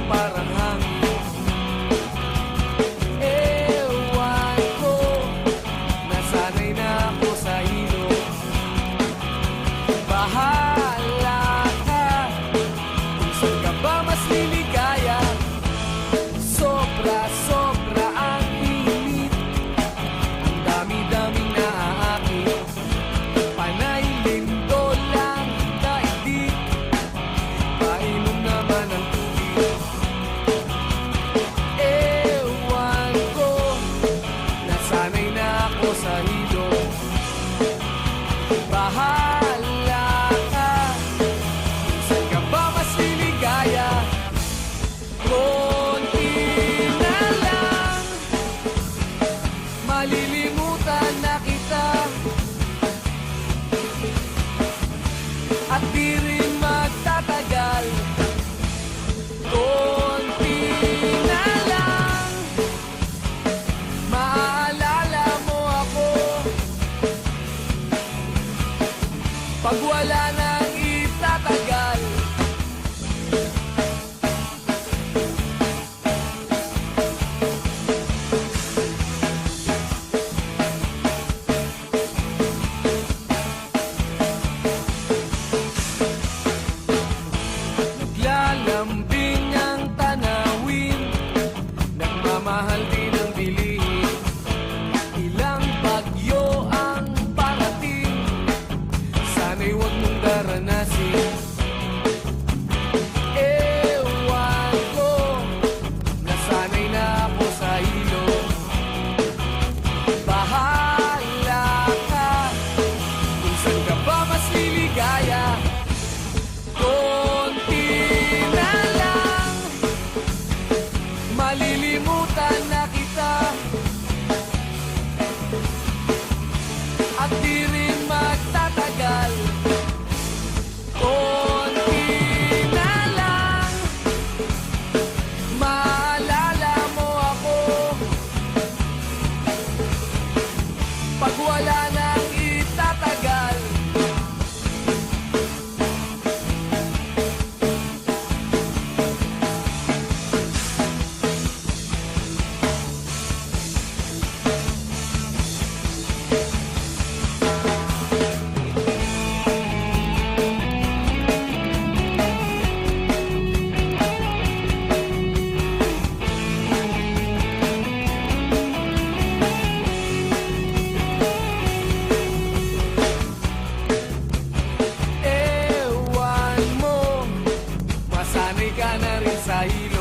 parang hangin. Ewan ko, nasanay na ako sa ilog. Bahala ka kung saan ka ba mas liligaya. Sobra-sobra ang init, ang dami-daming naaakit. Panay lindol lang daigdig, painom naman ang tubig. Ewan ko, nasanay na ako sa ilog. Bahala ka kung saan ka ba mas liligaya. Konti na lang, malilimutan na kita, at di rin magtatagal. Konti na lang, maaalala mo ako pag wala nang itatagal. Naglalambing ang tanawin, nagmamahal din ang bilihin. Ilang bagyo ang parating, sana'y huwag mong daranasin. Ewan ko, nasanay na ako sa ilog. Bahala ka kung saan ka ba mas liligaya. Konti na lang, malilimutan na kita, at di rin magtatagal. Konti na lang, maalala mo ako pag wala nang itatagal. Ewan mo, masanay ka na rin sa ilog.